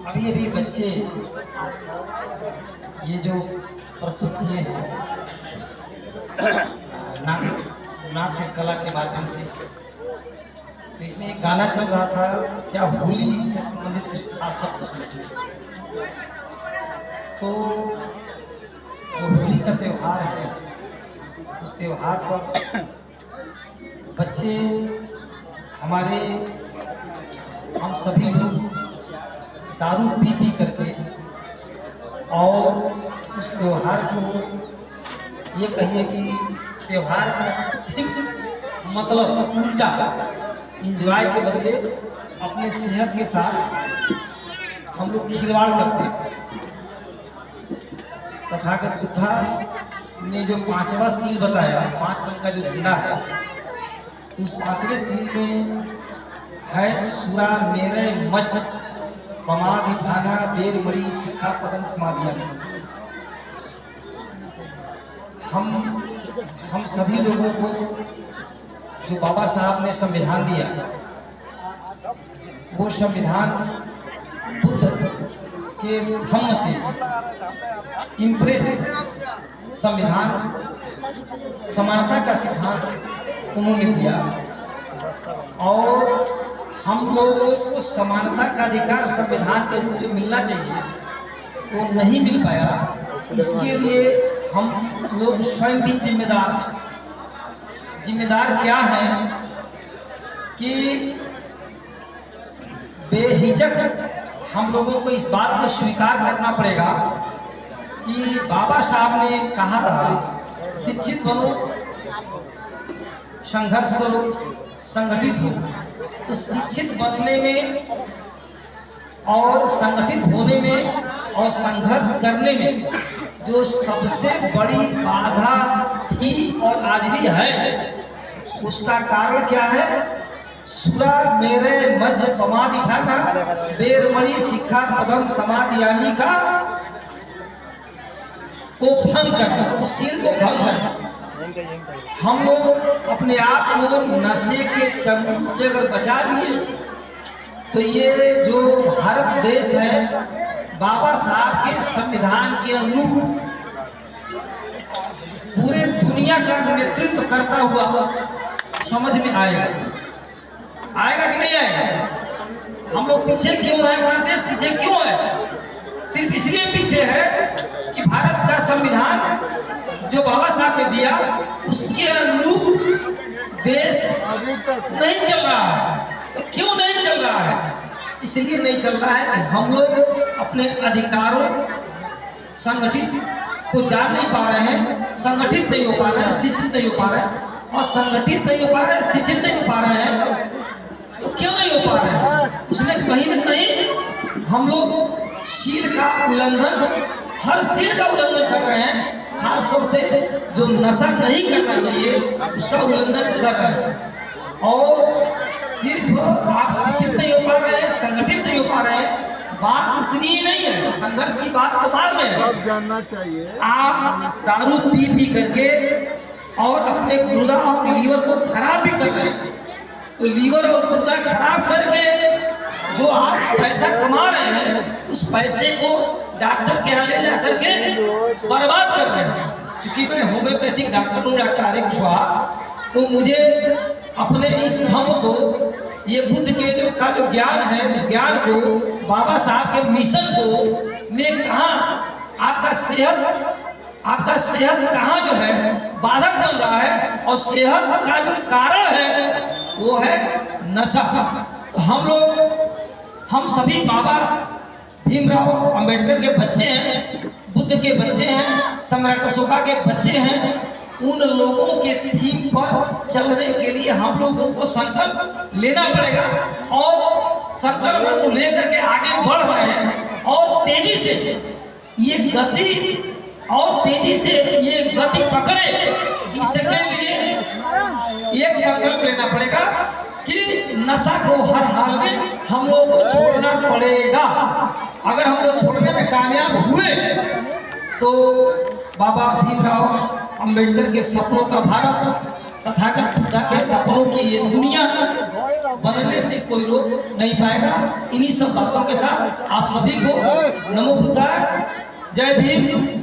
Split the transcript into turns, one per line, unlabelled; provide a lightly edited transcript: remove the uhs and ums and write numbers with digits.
अभी अभी बच्चे ये जो प्रस्तुत किए हैं नाट्य कला के माध्यम से, तो इसमें एक गाना चल रहा था, क्या होली से संबंधित कुछ खास शब्द सुने। तो जो होली का त्यौहार है, उस त्यौहार पर बच्चे हमारे, हम सभी लोग दारू पी पी करके और उस त्यौहार को, ये कहिए कि त्यौहार का ठीक मतलब उल्टा इंजॉय के बदले अपने सेहत के साथ हम लोग खिलवाड़ करते हैं। तथागत बुद्धा ने जो 5वां सील बताया, 5 रंग का जो झंडा है, उस 5वें सील में है सुरा मेरे मच ममा बिठाना देर मरी सिखा पदम समाधिया। हम सभी लोगों को जो बाबा साहब ने संविधान दिया, वो संविधान बुद्ध के धम्म से इम्प्रेस संविधान, समानता का सिद्धांत उन्होंने दिया। और हम लोगों को समानता का अधिकार संविधान के रूप में मिलना चाहिए, वो नहीं मिल पाया। इसके लिए हम लोग स्वयं भी जिम्मेदार क्या है कि बेहिचक हम लोगों को इस बात को स्वीकार करना पड़ेगा कि बाबा साहब ने कहा था, शिक्षित बनो, संघर्ष करो, संगठित हो। तो शिक्षित बनने में और संगठित होने में और संघर्ष करने में जो सबसे बड़ी बाधा थी और आज भी है, उसका कारण क्या है? सुरा मेरे मज पमा दिखाना बेरमणि शिखा पदम समाधियामी का को भंग करना, उस सील को भंग करना। हम लोग अपने आप को नशे के चंगुल से अगर बचा लिए, तो ये जो भारत देश है, बाबा साहब के संविधान के अनुरूप पूरे दुनिया का नेतृत्व करता हुआ समझ में आएगा कि नहीं आएगा? हम लोग पीछे क्यों है? अपना देश पीछे क्यों है? सिर्फ इसलिए पीछे है कि भारत का संविधान जो बाबा साहब ने दिया, उसके अनुरूप देश नहीं चल रहा है। तो क्यों नहीं चल रहा है? इसलिए नहीं चल रहा है कि हम लोग अपने अधिकारों संगठित को जान नहीं पा रहे हैं, संगठित नहीं हो पा रहे हैं, शिक्षित नहीं हो पा रहे हैं। और संगठित नहीं हो पा रहे हैं, शिक्षित नहीं हो पा रहे हैं, तो क्यों नहीं हो पा रहे हैं? उसमें कहीं न कहीं हम लोग शील का उल्लंघन, हर शील का उल्लंघन कर रहे हैं। खासतौर से जो नशा नहीं करना चाहिए, उसका उल्लंघन कर रहे हैं। और सिर्फ आप शिक्षित नहीं हो पा रहे हैं, संगठित नहीं हो पा रहे हैं, बात उतनी ही नहीं है। संघर्ष की बात तो बाद में है।
जानना चाहिए,
आप दारू पी पी करके और अपने गुर्दा और लीवर को खराब भी कर रहे हैं। तो लीवर और गुर्दा खराब करके जो आप पैसा कमा रहे हैं, उस पैसे को डॉक्टर के यहाँ ले जा करके बर्बाद कर रहे हैं। क्योंकि मैं होम्योपैथिक डॉक्टर हूँ, डॉक्टर आर्य कुशवाहा, तो मुझे अपने इस धम्म को, ये बुद्ध के जो ज्ञान है, उस ज्ञान को, बाबा साहब के मिशन को मैं कहाँ आपका सेहत कहाँ जो है बाधक बन रहा है, और सेहत का जो कारण है वो है नशा। तो हम सभी बाबा भीमराव अंबेडकर के बच्चे हैं, बुद्ध के बच्चे हैं, सम्राट अशोका के बच्चे हैं। उन लोगों के थीम पर चलने के लिए हम लोगों को संकल्प लेना पड़ेगा, और संकल्प को लेकर के आगे बढ़ रहे हैं। और तेजी से ये गति पकड़े, इसके लिए एक संकल्प लेना पड़ेगा कि नशा को हर हाल में हम लोगों को छोड़ना पड़ेगा। अगर हम लोग छोड़ने में कामयाब हुए, तो बाबा भीमराव अंबेडकर के सपनों का भारत, तथागत बुद्ध के सपनों की ये दुनिया बनने से कोई रोक नहीं पाएगा। इन्हीं सब बातों के साथ आप सभी को नमो बुद्धाय, जय भीम।